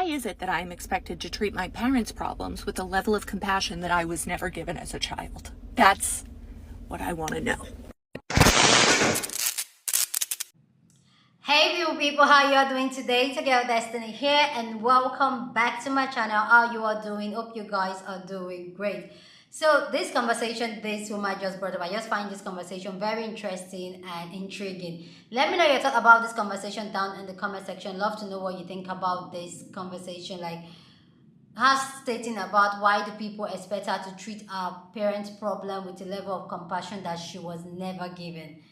Why is it that I am expected to treat my parents' problems with a level of compassion that I was never given as a child? That's what I want to know. Hey beautiful people, how you are doing today? It's your girl Destiny here and welcome back to my channel. How you are doing? Hope you guys are doing great. So this conversation this woman just brought up, I just find this conversation very interesting and intriguing. Let me know your thought about this conversation down in the comment section. Love to know what you think about this conversation, like her stating about why do people expect her to treat our parents' problem with a level of compassion that she was never given.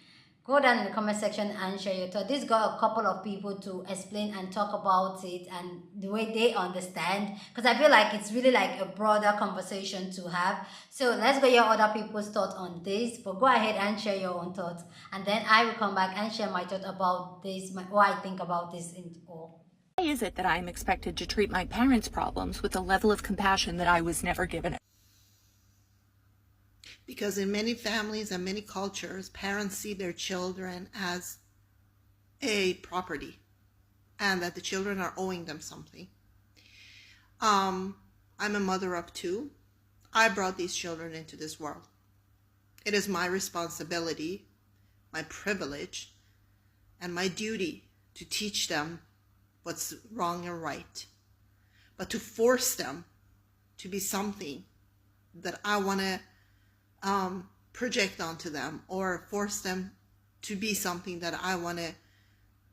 Go down in the comment section and share your thought. This got a couple of people to explain and talk about it and the way they understand, because I feel like it's really like a broader conversation to have. So let's go hear other people's thoughts on this, but go ahead and share your own thoughts, and then I will come back and share my thought about this, what I think about this in all. Why is it that I am expected to treat my parents' problems with a level of compassion that I was never given? Because in many families and many cultures, parents see their children as a property and that the children are owing them something. I'm a mother of two. I brought these children into this world. It is my responsibility, my privilege, and my duty to teach them what's wrong and right. But to force them to be something that I want to project onto them, or force them to be something that I want to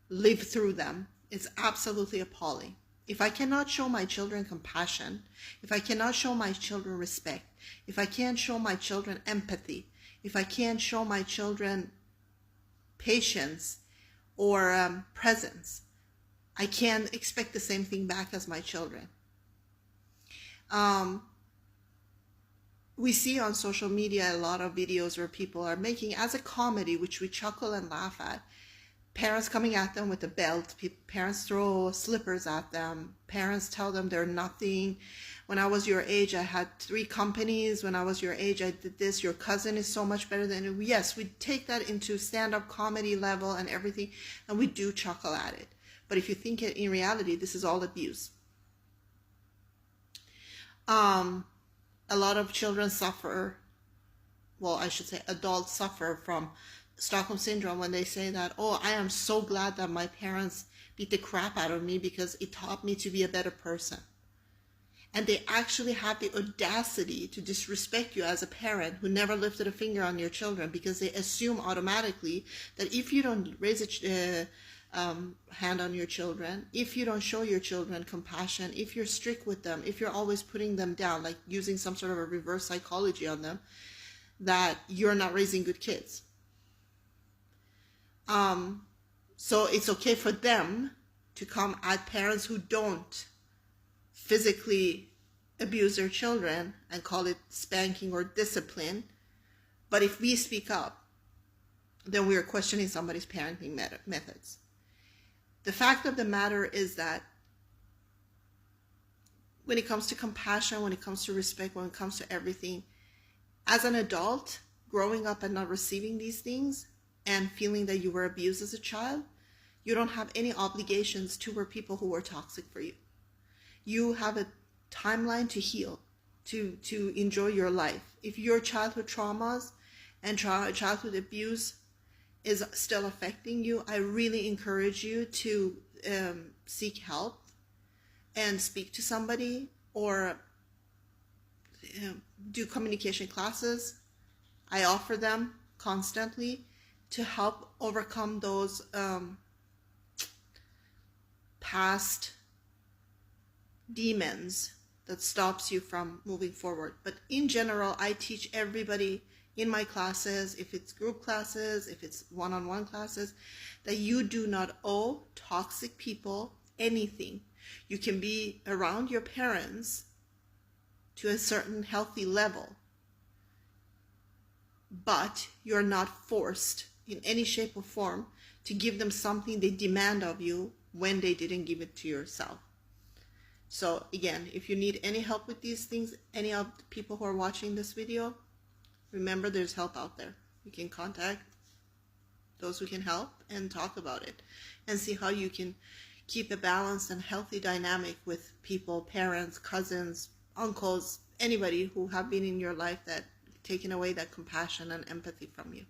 live through them, it's absolutely appalling. If I cannot show my children compassion, if I cannot show my children respect, if I can't show my children empathy, if I can't show my children patience or presence, I can't expect the same thing back as my children. We see on social media a lot of videos where people are making as a comedy, which we chuckle and laugh at, parents coming at them with a belt, parents throw slippers at them, parents tell them they're nothing. When I was your age, I had 3 companies. When I was your age, I did this. Your cousin is so much better than you. Yes, we take that into stand-up comedy level and everything, and we do chuckle at it. But if you think it in reality, this is all abuse. A lot of children suffer, well, I should say adults suffer from Stockholm Syndrome when they say that, oh, I am so glad that my parents beat the crap out of me because it taught me to be a better person. And they actually have the audacity to disrespect you as a parent who never lifted a finger on your children, because they assume automatically that if you don't raise a hand on your children, if you don't show your children compassion, if you're strict with them, if you're always putting them down, like using some sort of a reverse psychology on them, that you're not raising good kids. So it's okay for them to come at parents who don't physically abuse their children and call it spanking or discipline. But if we speak up, then we are questioning somebody's parenting methods. The fact of the matter is that when it comes to compassion, when it comes to respect, when it comes to everything, as an adult, growing up and not receiving these things and feeling that you were abused as a child, you don't have any obligations toward people who were toxic for you. You have a timeline to heal, to enjoy your life. If your childhood traumas and childhood abuse is still affecting you, I really encourage you to seek help and speak to somebody, or do communication classes. I offer them constantly to help overcome those past demons that stops you from moving forward. But in general, I teach everybody in my classes, if it's group classes, if it's one-on-one classes, that you do not owe toxic people anything. You can be around your parents to a certain healthy level, but you're not forced in any shape or form to give them something they demand of you when they didn't give it to yourself. So again, if you need any help with these things, any of the people who are watching this video, remember there's help out there. You can contact those who can help and talk about it and see how you can keep a balanced and healthy dynamic with people, parents, cousins, uncles, anybody who have been in your life that taken away that compassion and empathy from you.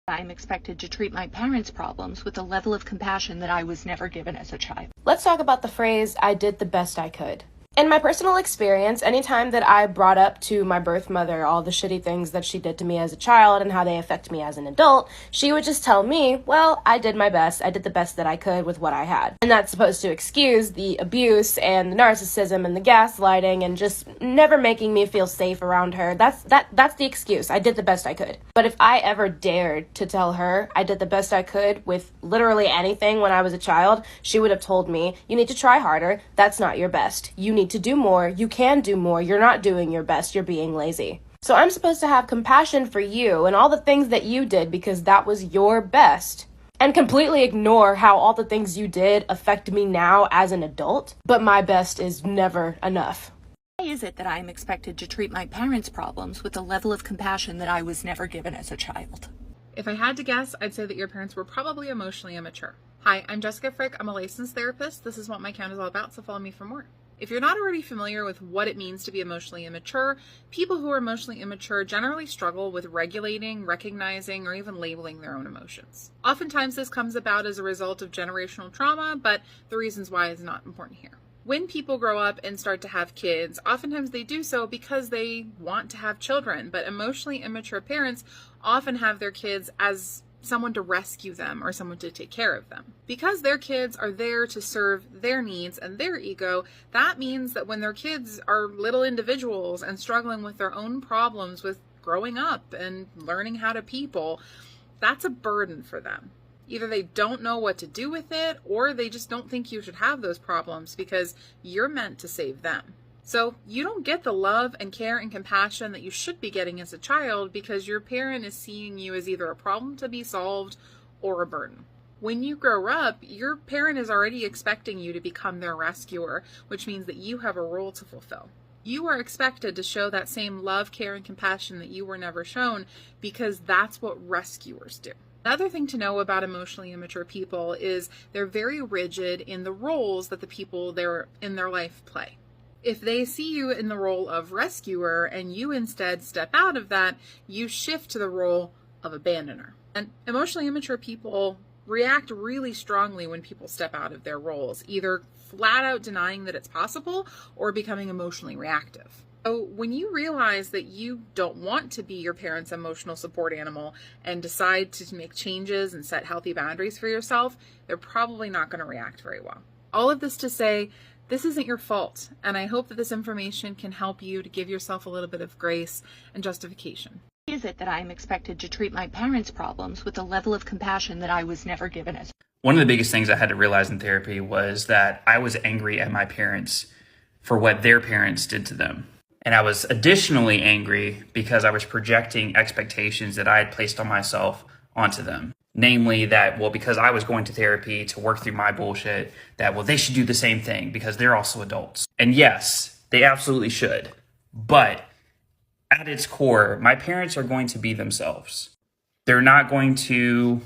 I'm expected to treat my parents' problems with a level of compassion that I was never given as a child. Let's talk about the phrase, I did the best I could. In my personal experience, anytime that I brought up to my birth mother all the shitty things that she did to me as a child and how they affect me as an adult, she would just tell me, well, I did my best. I did the best that I could with what I had. And that's supposed to excuse the abuse and the narcissism and the gaslighting and just never making me feel safe around her. That's the excuse. I did the best I could. But if I ever dared to tell her I did the best I could with literally anything when I was a child, she would have told me, you need to try harder. That's not your best. You need to do more. You can do more. You're not doing your best. You're being lazy. So I'm supposed to have compassion for you and all the things that you did because that was your best, and completely ignore how all the things you did affect me now as an adult, but my best is never enough. Why is it that I am expected to treat my parents' problems with a level of compassion that I was never given as a child? If I had to guess, I'd say that your parents were probably emotionally immature. Hi, I'm Jessica Frick. I'm a licensed therapist. This is what my count is all about, so follow me for more. If you're not already familiar with what it means to be emotionally immature, people who are emotionally immature generally struggle with regulating, recognizing, or even labeling their own emotions. Oftentimes this comes about as a result of generational trauma, but the reasons why is not important here. When people grow up and start to have kids, oftentimes they do so because they want to have children, but emotionally immature parents often have their kids as someone to rescue them or someone to take care of them. Because their kids are there to serve their needs and their ego, that means that when their kids are little individuals and struggling with their own problems with growing up and learning how to people, that's a burden for them. Either they don't know what to do with it, or they just don't think you should have those problems because you're meant to save them. So you don't get the love and care and compassion that you should be getting as a child because your parent is seeing you as either a problem to be solved or a burden. When you grow up, your parent is already expecting you to become their rescuer, which means that you have a role to fulfill. You are expected to show that same love, care, and compassion that you were never shown because that's what rescuers do. Another thing to know about emotionally immature people is they're very rigid in the roles that the people they're in their life play. If they see you in the role of rescuer and you instead step out of that, you shift to the role of abandoner. And emotionally immature people react really strongly when people step out of their roles, either flat out denying that it's possible or becoming emotionally reactive. So when you realize that you don't want to be your parents' emotional support animal and decide to make changes and set healthy boundaries for yourself, they're probably not going to react very well. All of this to say, this isn't your fault, and I hope that this information can help you to give yourself a little bit of grace and justification. Why is it that I am expected to treat my parents' problems with a level of compassion that I was never given as? One of the biggest things I had to realize in therapy was that I was angry at my parents for what their parents did to them. And I was additionally angry because I was projecting expectations that I had placed on myself onto them. Namely that, well, because I was going to therapy to work through my bullshit, that, well, they should do the same thing because they're also adults. And yes, they absolutely should. But at its core, my parents are going to be themselves. They're not going to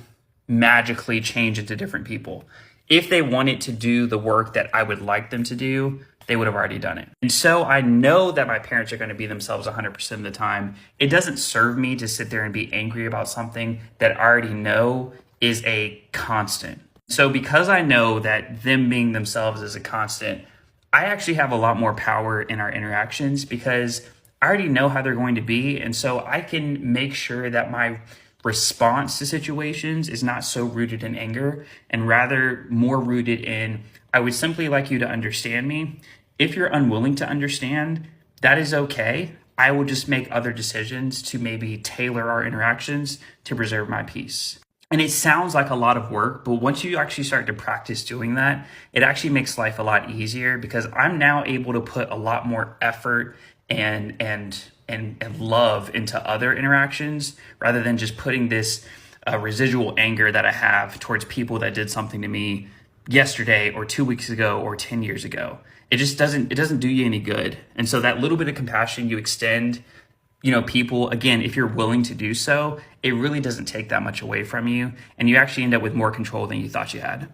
magically change into different people. If they wanted to do the work that I would like them to do, they would have already done it. And so I know that my parents are going to be themselves 100% of the time. It doesn't serve me to sit there and be angry about something that I already know is a constant. So because I know that them being themselves is a constant, I actually have a lot more power in our interactions because I already know how they're going to be. And so I can make sure that my response to situations is not so rooted in anger and rather more rooted in, I would simply like you to understand me. If you're unwilling to understand, that is okay. I will just make other decisions to maybe tailor our interactions to preserve my peace. And it sounds like a lot of work, but once you actually start to practice doing that, it actually makes life a lot easier because I'm now able to put a lot more effort and love into other interactions rather than just putting this residual anger that I have towards people that did something to me yesterday or 2 weeks ago or 10 years ago. It just doesn't do you any good. And so that little bit of compassion you extend, people, again, if you're willing to do so, it really doesn't take that much away from you. And you actually end up with more control than you thought you had.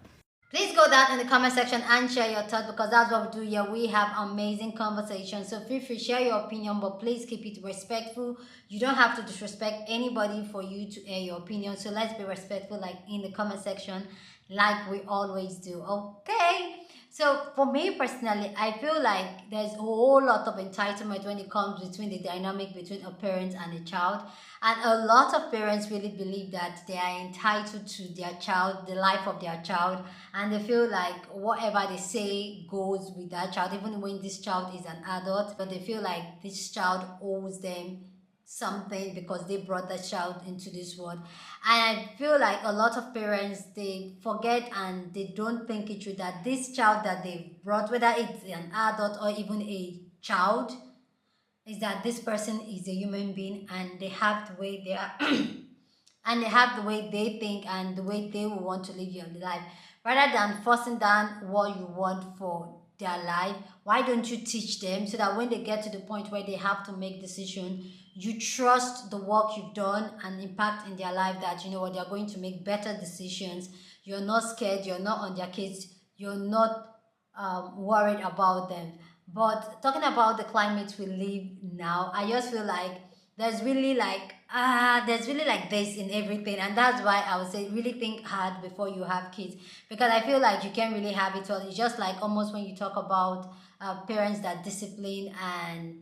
Please go down in the comment section and share your thoughts, because that's what we do here. We have amazing conversations. So feel free to share your opinion, but please keep it respectful. You don't have to disrespect anybody for you to air your opinion. So let's be respectful, like in the comment section, like we always do. Okay. So for me personally, I feel like there's a whole lot of entitlement when it comes between the dynamic between a parent and a child. And a lot of parents really believe that they are entitled to their child, the life of their child, and they feel like whatever they say goes with that child, even when this child is an adult, but they feel like this child owes them something because they brought the child into this world. And I feel like a lot of parents, they forget and they don't think it through that this child that they brought, whether it's an adult or even a child, is that this person is a human being, and they have the way they are and they have the way they think and the way they will want to live your life. Rather than forcing down what you want for their life, why don't you teach them so that when they get to the point where they have to make decision, you trust the work you've done and impact in their life, that you know what, they're going to make better decisions. You're not scared, you're not on their kids, you're not worried about them. But talking about the climate we live now, I just feel like there's really like this in everything, and that's why I would say really think hard before you have kids, because I feel like you can't really have it all. It's just like almost when you talk about parents that discipline and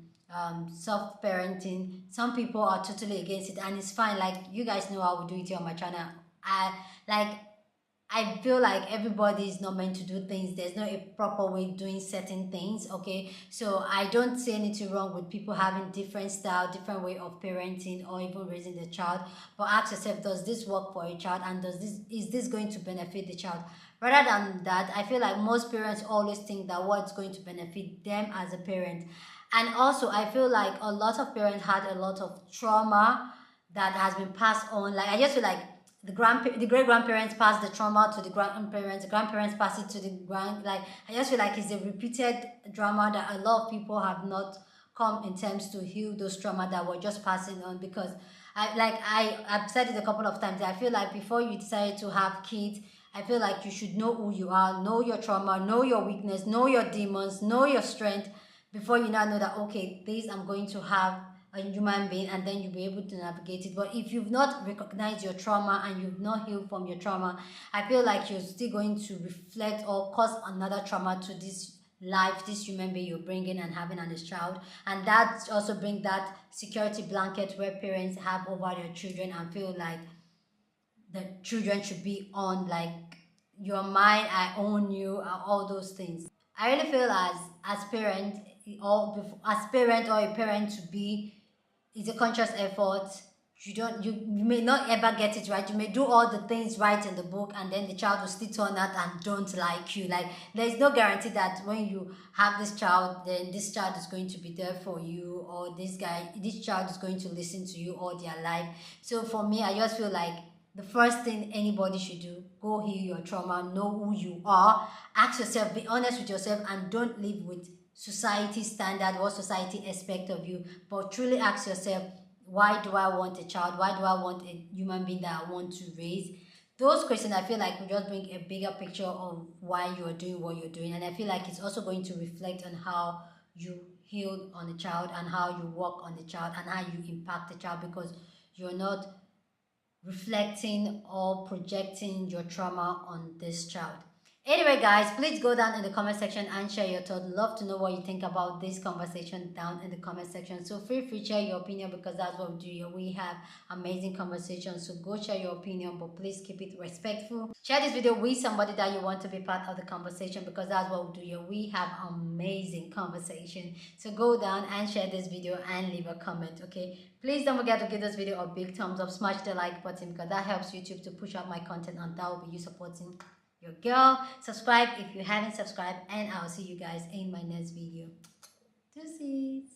soft parenting, some people are totally against it, and it's fine. Like, you guys know how we do it here on my channel. I feel like everybody is not meant to do things. There's no a proper way doing certain things, okay? So I don't see anything wrong with people having different style, different way of parenting or even raising the child. But ask yourself, does this work for a child, and is this going to benefit the child? Rather than that, I feel like most parents always think that what's going to benefit them as a parent. And also, I feel like a lot of parents had a lot of trauma that has been passed on. Like, I just feel like the great grandparents pass the trauma to the grandparents pass it to the like, I just feel like it's a repeated drama that a lot of people have not come in terms to heal those trauma that we're just passing on. Because I've said it a couple of times, I feel like before you decide to have kids, I feel like you should know who you are, know your trauma, know your weakness, know your demons, know your strength, before you now know that, okay, this I'm going to have a human being, and then you'll be able to navigate it. But if you've not recognized your trauma and you've not healed from your trauma, I feel like you're still going to reflect or cause another trauma to this life, this human being you're bringing and having on this child. And that also brings that security blanket where parents have over their children and feel like the children should be on, like, you're mine, I own you, all those things. I really feel as parent, or a parent to be, it's a conscious effort. You may not ever get it right. You may do all the things right in the book, and then the child will still turn out and don't like you. Like, there's no guarantee that when you have this child, then this child is going to be there for you, or this child is going to listen to you all their life. So for me, I just feel like the first thing anybody should do, go heal your trauma, know who you are, ask yourself, be honest with yourself, and don't live with society standard, what society expect of you, but truly ask yourself, why do I want a child? Why do I want a human being that I want to raise? Those questions, I feel like, will just bring a bigger picture of why you're doing what you're doing. And I feel like it's also going to reflect on how you heal on the child, and how you work on the child, and how you impact the child, because you're not reflecting or projecting your trauma on this child. Anyway, guys, please go down in the comment section and share your thoughts. Love to know what you think about this conversation down in the comment section. So feel free to share your opinion, because that's what we do here. We have amazing conversations. So go share your opinion, but please keep it respectful. Share this video with somebody that you want to be part of the conversation, because that's what we do here. We have amazing conversation. So go down and share this video and leave a comment, okay? Please don't forget to give this video a big thumbs up. Smash the like button, because that helps YouTube to push out my content, and that will be you supporting your girl. Subscribe if you haven't subscribed, and I'll see you guys in my next video. Deuces.